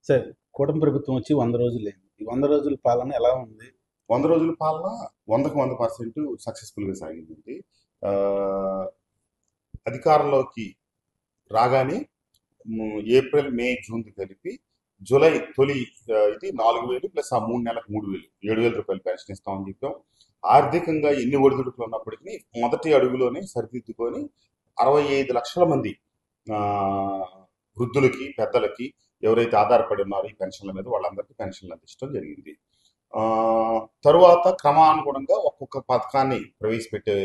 సరే. కూటమి ప్రభుత్వం వచ్చి 100 రోజులైంది. ఈ 100 రోజుల పాలన ఎలా ఉంది? 100 రోజుల పాలన 100% సక్సెస్ఫుల్గా సాగింది. ఆ, అధికారంలోకి రాగానే ఏప్రిల్ మే జూన్ కలిపి జూలై తొలి ఇది 4,000 ప్లస్ ఆ 3 నెలలకు 3,000 7,000 రూపాయలు పెన్షన్ ఇస్తామని చెప్పాం. ఆర్థికంగా ఎన్ని ఒడిదుడుకులు ఉన్నప్పటికీ మొదటి అడుగులోనే సరిదిద్దుకొని 65 లక్షల మంది ఆ, వృద్ధులకి పెద్దలకి ఎవరైతే ఆధారపడి ఉన్నారో ఈ పెన్షన్ల మీద వాళ్ళందరికీ పెన్షన్లు అందించడం జరిగింది. ఆ, తరువాత క్రమానుగుణంగా ఒక్కొక్క పథకాన్ని ప్రవేశపెట్టే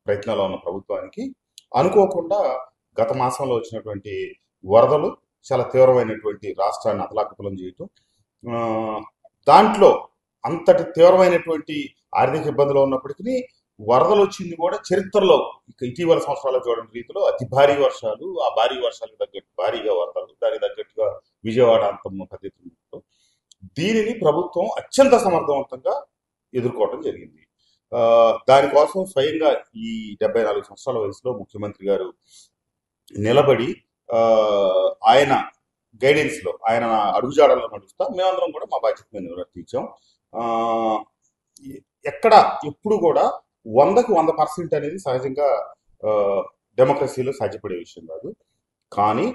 ప్రయత్నంలో ఉన్న ప్రభుత్వానికి అనుకోకుండా గత మాసంలో వచ్చినటువంటి వరదలు చాలా తీవ్రమైనటువంటి రాష్ట్రాన్ని అతలాకుతలం చేయటం, ఆ, దాంట్లో అంతటి తీవ్రమైనటువంటి ఆర్థిక ఇబ్బందులు ఉన్నప్పటికీ వరదలు వచ్చింది కూడా చరిత్రలో ఇటీవల సంవత్సరాల్లో చూడని రీతిలో అతి భారీ వర్షాలు, ఆ భారీ వర్షాలకు తగ్గట్టు భారీగా వరదలు, దానికి తగ్గట్టుగా విజయవాడ అంతం పెద్ద ఎత్తున దీనిని ప్రభుత్వం అత్యంత సమర్థవంతంగా ఎదుర్కోవడం జరిగింది. దానికోసం స్వయంగా ఈ 74 సంవత్సరాల వయసులో ముఖ్యమంత్రి గారు నిలబడి ఆయన గైడెన్స్ లో ఆయన అడుగుజాడల్లో నడుస్తా మేమందరం కూడా మా బాధ్యత మీద నిర్వర్తించాం. ఎక్కడ ఎప్పుడు కూడా 100కు 100% అనేది సహజంగా డెమోక్రసీలో సాధ్యపడే విషయం కాదు. కానీ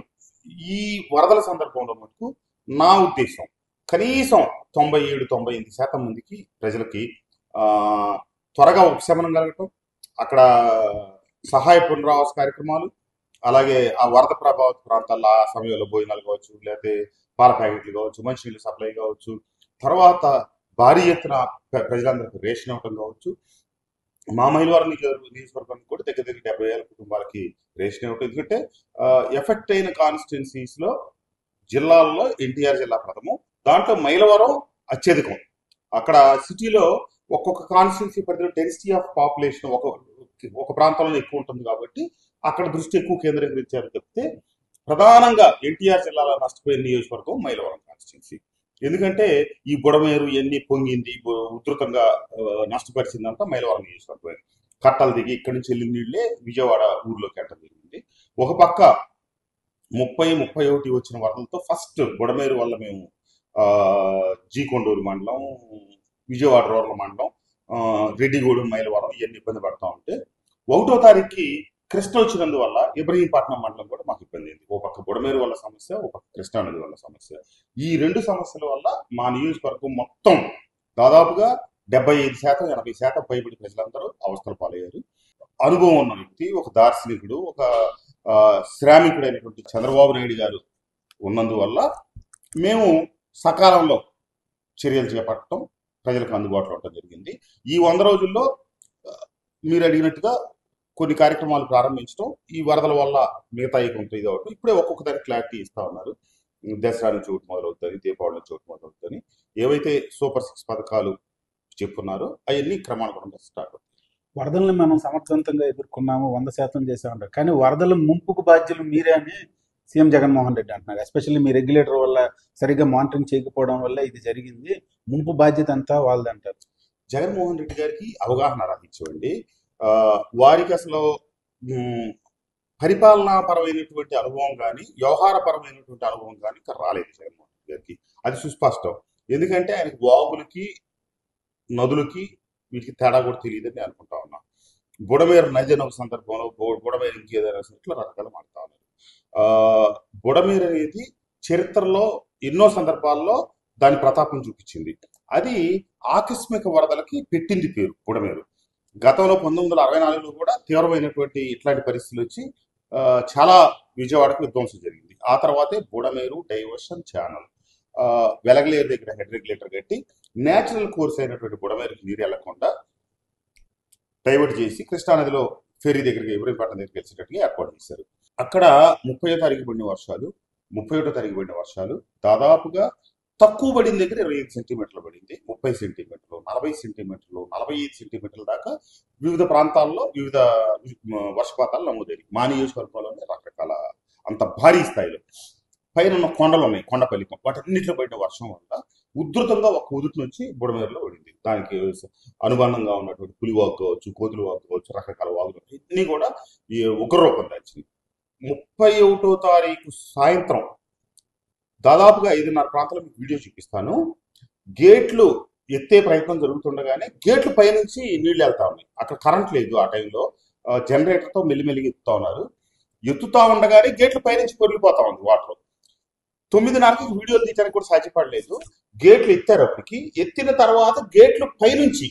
ఈ వరదల సందర్భంలో మటుకు నా ఉద్దేశం కనీసం 97-98% మందికి ప్రజలకి త్వరగా ఉపశమనం కలగటం, అక్కడ సహాయ పునరావాస కార్యక్రమాలు, అలాగే ఆ వరద ప్రభావిత ప్రాంతాల్లో ఆ సమయంలో భోజనాలు కావచ్చు, లేకపోతే పాల ప్యాకెట్లు కావచ్చు, మంచినీళ్ళు సప్లై కావచ్చు, తర్వాత భారీ ఎత్తున ప్రజలందరికీ రేషన్ ఇవ్వటం కావచ్చు. మా మైలవరం నియోజకవర్గానికి కూడా దగ్గర 70,000 కుటుంబాలకి రేషన్ ఇవ్వటం. ఎందుకంటే ఎఫెక్ట్ అయిన కాన్స్టిట్యున్సీస్ లో జిల్లాల్లో ఎన్టీఆర్ జిల్లా ప్రథమం, దాంట్లో మైలవరం అత్యధికం. అక్కడ సిటీలో ఒక్కొక్క కాన్స్టిట్యున్సీ పరిధిలో డెన్సిటీ ఆఫ్ పాపులేషన్ ఒక ప్రాంతంలో ఎక్కువ ఉంటుంది కాబట్టి అక్కడ దృష్టి ఎక్కువ కేంద్రీకరించారు చెప్తే ప్రధానంగా ఎన్టీఆర్ జిల్లాలో నష్టపోయిన నియోజకవర్గం మైలవరం కాన్స్టిట్యున్సీ. ఎందుకంటే ఈ బుడమేరు ఎన్ని పొంగింది, ఉధృతంగా నష్టపరిచిందంతా మైలవరం నియోజకవర్గం. కట్టలు దిగి ఇక్కడి నుంచి వెళ్ళిన నీళ్లే విజయవాడ ఊర్లోకి వెళ్ళడం జరిగింది. ఒక పక్క 30-31 వచ్చిన వరదలతో ఫస్ట్ బుడమేరు వల్ల మేము జీకొండూరు మండలం, విజయవాడ రూరల్ మండలం, రెడ్డిగూడెం, మైలవరం ఇవన్నీ ఇబ్బంది పడతా ఉంటే 1వ తారీఖుకి కృష్ణ వచ్చినందువల్ల ఇబ్రహీంపట్నం మండలం కూడా మాకు ఇబ్బంది అయింది. ఒక పక్క బుడమేరు వల్ల సమస్య, ఒక పక్క కృష్ణా నది వల్ల సమస్య. ఈ 2 సమస్యల వల్ల మా నియోజకవర్గం మొత్తం దాదాపుగా 75%-80% పైబడి ప్రజలందరూ అవస్థలు పాలయ్యారు. అనుభవం ఉన్న వ్యక్తి, ఒక దార్శనికుడు, ఒక శ్రామికుడైనటువంటి చంద్రబాబు నాయుడు గారు ఉన్నందువల్ల మేము సకాలంలో చర్యలు చేపట్టడం, ప్రజలకు అందుబాటులో ఉండటం జరిగింది. ఈ 100 రోజుల్లో మీరు అడిగినట్టుగా కొన్ని కార్యక్రమాలు ప్రారంభించడం, ఈ వరదల వల్ల మిగతా కొంత ఇది అవడం, ఇప్పుడే ఒక్కొక్క దానికి క్లారిటీ ఇస్తా ఉన్నారు. దసరా నుంచి ఒకటి మొదలవుతుంది, దీపావళి నుంచి ఒకటి మొదలవుతుంది. ఏవైతే సూపర్ 6 పథకాలు చెప్పున్నారో అవన్నీ క్రమానుగుణంగా స్టార్ట్ అవుతాయి. వరదల్ని మనం సమర్థవంతంగా ఎదుర్కొన్నాము, 100% చేసామంటారు. కానీ వరదల ముంపుకు బాధ్యులు మీరే అని సీఎం జగన్మోహన్ రెడ్డి అంటున్నారు. ఎస్పెషల్లీ మీ రెగ్యులేటర్ వల్ల సరిగ్గా మానిటరింగ్ చేయకపోవడం వల్ల ఇది జరిగింది, ముంపు బాధ్యత అంతా వాళ్ళది అంటారు. జగన్మోహన్ రెడ్డి గారికి అవగాహన రాహించండి. వారికి అసలు పరిపాలనాపరమైనటువంటి అనుభవం కానీ వ్యవహారపరమైనటువంటి అనుభవం కానీ ఇక్కడ రాలేదు జగన్మోహన్ రెడ్డి గారికి. అది సుస్పష్టం. ఎందుకంటే ఆయనకి వాగులకి నదులకి వీటికి తేడా కూడా తెలియదని అనుకుంటా ఉన్నాం. బుడమేరు నది అనే ఒక సందర్భంలో బుడమేరు ఇంకేదైనా ఇట్లా రకరకాల మాడుతా ఉన్నారు. బుడమేరు అనేది చరిత్రలో ఎన్నో సందర్భాల్లో దాని ప్రతాపం చూపించింది. అది ఆకస్మిక వరదలకి పెట్టింది పేరు బుడమేరు. గతంలో 1964లో కూడా తీవ్రమైనటువంటి ఇట్లాంటి పరిస్థితులు వచ్చి చాలా విజయవాడకు విధ్వంసం జరిగింది. ఆ తర్వాతే బుడమేరు డైవర్షన్ ఛానల్ వెలగలేరు దగ్గర హెడ్ రెగ్యులేటర్ కట్టి నేచురల్ కోర్స్ అయినటువంటి బుడమేరుకి నీరు వెళ్లకుండా డైవర్ట్ చేసి కృష్ణానదిలో ఫెరీ దగ్గరికి ఇబ్రహీంపట్నం దగ్గరికి వెళ్ళేటట్టుగా ఏర్పాటు చేశారు. అక్కడ 30వ తారీఖు పడిన వర్షాలు, 31వ తారీఖు పడిన వర్షాలు దాదాపుగా తక్కువ పడిన దగ్గర 25 సెంటీమీటర్లు పడింది. 30 సెంటీమీటర్లు, 40 సెంటీమీటర్లు, 45 సెంటీమీటర్ల దాకా వివిధ ప్రాంతాల్లో వివిధ వర్షపాతాలు నమోదయ్యాయి. మా నియోజకవర్గంలోనే రకరకాల అంత భారీ స్థాయిలో పైన ఉన్న కొండలు ఉన్నాయి, కొండపల్లికం, వాటన్నిటిలో పడిన వర్షం వల్ల ఉధృతంగా ఒక ఉదుటి నుంచి బుడమేరులో పడింది. దానికి అనుబంధంగా ఉన్నటువంటి పులివాగు కావచ్చు, కోతులు వాగు కావచ్చు, రకరకాల వాగులు ఇవన్నీ కూడా ఈ ఉగ్రరూపం దాల్చింది. 31వ తారీఖు సాయంత్రం దాదాపుగా 5:30 ప్రాంతంలో మీకు వీడియో చూపిస్తాను. గేట్లు ఎత్తే ప్రయత్నం జరుగుతుండగానే గేట్లు పైనుంచి నీళ్లు వెళ్తా ఉన్నాయి. అక్కడ కరెంట్ లేదు ఆ టైంలో. జనరేటర్తో మెల్లిమెల్లిగా ఎత్తుతా ఉన్నారు. ఎత్తుతా ఉండగానే గేట్లు పైనుంచి పొరిగిపోతా ఉంది వాటర్. 9:30కి వీడియోలు తీయడానికి కూడా సాధ్యపడలేదు. గేట్లు ఎత్తారు. అప్పటికి ఎత్తిన తర్వాత గేట్లు పైనుంచి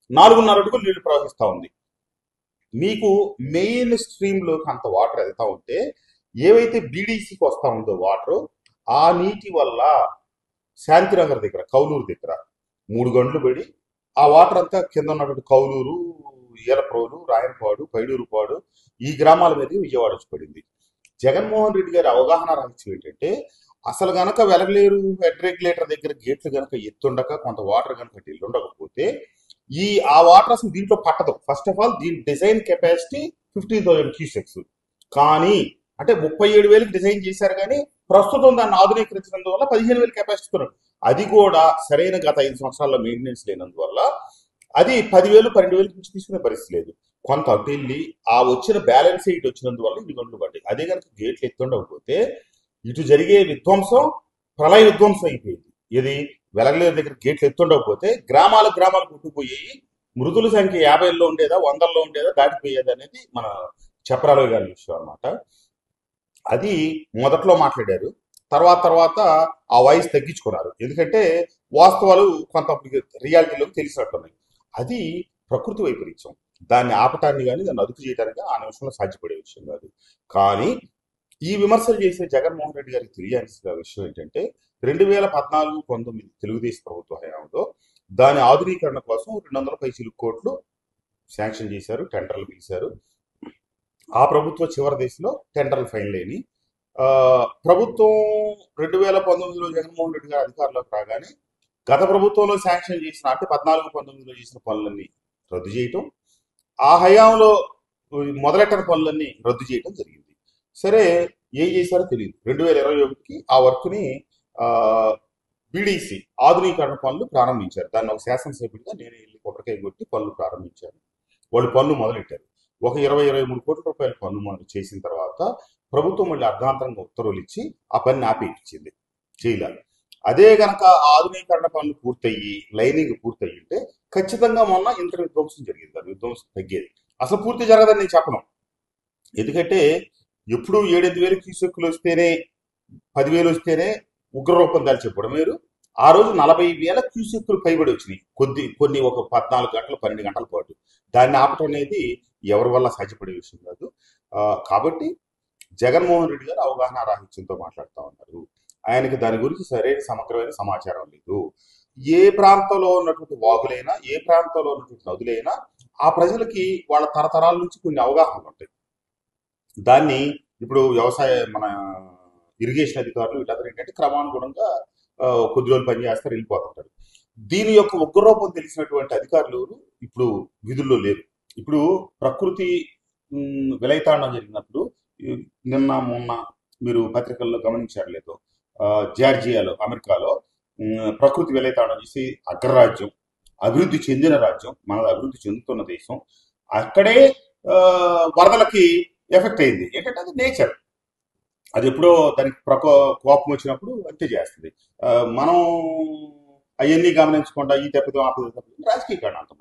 4:30 అడుగులు నీళ్లు ప్రవహిస్తా ఉంది. మీకు మెయిన్ స్ట్రీమ్ లోకి అంత వాటర్ వెళ్తా ఉంటే ఏవైతే బీడీసీకి వస్తా ఉందో వాటర్, ఆ నీటి వల్ల శాంతినగర్ దగ్గర, కౌలూరు దగ్గర 3 గంటలు పడి ఆ వాటర్ అంతా కింద ఉన్నటువంటి కౌలూరు, ఈలప్రోలు, రాయనపాడు, పైడూరుపాడు ఈ గ్రామాల మీద విజయవాడ వచ్చి పడింది. జగన్మోహన్ రెడ్డి గారి అవగాహన రహస్యం ఏంటంటే, అసలు గనక వెలగలేరు హెడ్ రెగ్యులేటర్ దగ్గర గేట్లు గనక ఎత్తుండక కొంత వాటర్ గనక ఉండకపోతే ఆ వాటర్ అసలు దీంట్లో పట్టదు. ఫస్ట్ ఆఫ్ ఆల్ దీని డిజైన్ కెపాసిటీ 15,000 క్యూసెక్స్. కానీ అంటే 37,000కి డిజైన్ చేశారు, కానీ ప్రస్తుతం దాన్ని ఆధునీకరించినందువల్ల 15,000 కెపాసిటీ కొన్నారు. అది కూడా సరైన గత 5 సంవత్సరాల్లో మెయింటెనెన్స్ లేనందువల్ల అది 10,000, 12,000 నుంచి తీసుకునే పరిస్థితి లేదు. కొంత అటు వెళ్ళి ఆ వచ్చిన బ్యాలెన్స్ ఇటు వచ్చినందువల్ల ఇన్ని గంటలు పడ్డాయి. అదే కనుక గేట్లు ఎత్తుండకపోతే ఇటు జరిగే విధ్వంసం ప్రళయ విధ్వంసం అయిపోయింది. ఇది వెలగలేరు దగ్గర గేట్లు ఎత్తుండకపోతే గ్రామాలు కొట్టుకుపోయాయి. మృతుల సంఖ్య 50లో ఉండేదా, 100లో ఉండేదా, దాటిపోయేది అనేది మన చెప్పరాలు గారి విషయం అనమాట. అది మొదట్లో మాట్లాడారు. తర్వాత ఆ వాయిస్ తగ్గించుకున్నారు. ఎందుకంటే వాస్తవాలు కొంత రియాలిటీలోకి తెలిసినట్టున్నాయి. అది ప్రకృతి వైపరీత్యం. దాన్ని ఆపటాన్ని కానీ దాన్ని అదుపు చేయడానికి ఆ నిమిషంలో సాధ్యపడే విషయం కాదు. కానీ ఈ విమర్శలు చేసే జగన్మోహన్ రెడ్డి గారికి తెలియాల్సిన విషయం ఏంటంటే, 2014-19 తెలుగుదేశం ప్రభుత్వ హయాంలో దాని ఆధునీకరణ కోసం 200 పైసలు కోట్లు శాంక్షన్ చేశారు, టెండర్లు పిలిచారు. ఆ ప్రభుత్వ చివరి దశలో టెండర్లు ఫైనల్ అయినాయి. ప్రభుత్వం 2019లో జగన్మోహన్ రెడ్డి గారు అధికారంలోకి రాగానే గత ప్రభుత్వంలో శాంక్షన్ చేసిన, అంటే 14-19లో చేసిన పనులన్నీ రద్దు చేయటం, ఆ హయాంలో మొదలెట్టిన పనులన్నీ రద్దు చేయటం జరిగింది. సరే, ఏం చేశారో తెలియదు. 2021కి ఆ వర్క్ని బీడీసీ ఆధునీకరణ పనులు ప్రారంభించారు. దాన్ని ఒక శాసనసభ్యుడిగా నేనే వెళ్ళి కొబ్బరికాయ కొట్టి పనులు ప్రారంభించాను. వాళ్ళు పనులు మొదలెట్టారు. ఒక 20-23 కోట్ల రూపాయల పన్ను మనం చేసిన తర్వాత ప్రభుత్వం మళ్ళీ అర్ధాంతరంగా ఉత్తర్వులు ఇచ్చి ఆ పని ఆపేయించింది, చేయలేదు. అదే గనక ఆధునీకరణ పనులు పూర్తయ్యి లైనింగ్ పూర్తయ్యి ఉంటే ఖచ్చితంగా మొన్న ఇంత విధ్వంసం జరిగింది. అది విధ్వంసం తగ్గేది. అసలు పూర్తి జరగదని నేను చెప్పను. ఎందుకంటే ఎప్పుడు 7-8 క్యూసెక్కులు వస్తేనే, 10,000 వస్తేనే ఉగ్రరూపం దాల్చెప్పడం వేరు. ఆ రోజు 40,000 క్యూసెక్కులు పైబడి వచ్చినాయి. కొన్ని ఒక 14 గంటలు, 12 గంటల పాటు. దాన్ని ఆపటం అనేది ఎవరి వల్ల సాధ్యపడే విషయం కాదు. కాబట్టి జగన్మోహన్ రెడ్డి గారు అవగాహన రాహిత్యంతో మాట్లాడుతూ ఉన్నారు. ఆయనకి దాని గురించి సరైన సమగ్రమైన సమాచారం లేదు. ఏ ప్రాంతంలో ఉన్నటువంటి వాగులైనా, ఏ ప్రాంతంలో ఉన్నటువంటి నదులైనా ఆ ప్రజలకి వాళ్ళ తరతరాల నుంచి కొన్ని అవగాహనలు ఉంటాయి. దాన్ని ఇప్పుడు మన ఇరిగేషన్ అధికారులు వీళ్ళందరూ ఏంటంటే క్రమానుగుణంగా కొద్ది రోజులు పనిచేస్తారు, వెళ్ళిపోతుంటారు. దీని యొక్క ఉగ్రరూపం తెలిసినటువంటి అధికారులు ఇప్పుడు విధుల్లో లేరు. ఇప్పుడు ప్రకృతి విలయతాండం జరిగినప్పుడు మొన్న మీరు పత్రికల్లో గమనించారు లేదో, జార్జియాలో, అమెరికాలో ప్రకృతి విలయతాండం చేసి అగ్రరాజ్యం, అభివృద్ధి చెందిన రాజ్యం, మనది అభివృద్ధి చెందుతున్న దేశం, అక్కడే వరదలకి ఎఫెక్ట్ అయింది. ఏంటంటే అది నేచర్. అది ఎప్పుడో దానికి కోపం వచ్చినప్పుడు అంతే చేస్తుంది. మనం అవన్నీ గమనించకుండా ఈ దెబ్బతో ఆపద రాజకీయ కారణాలతో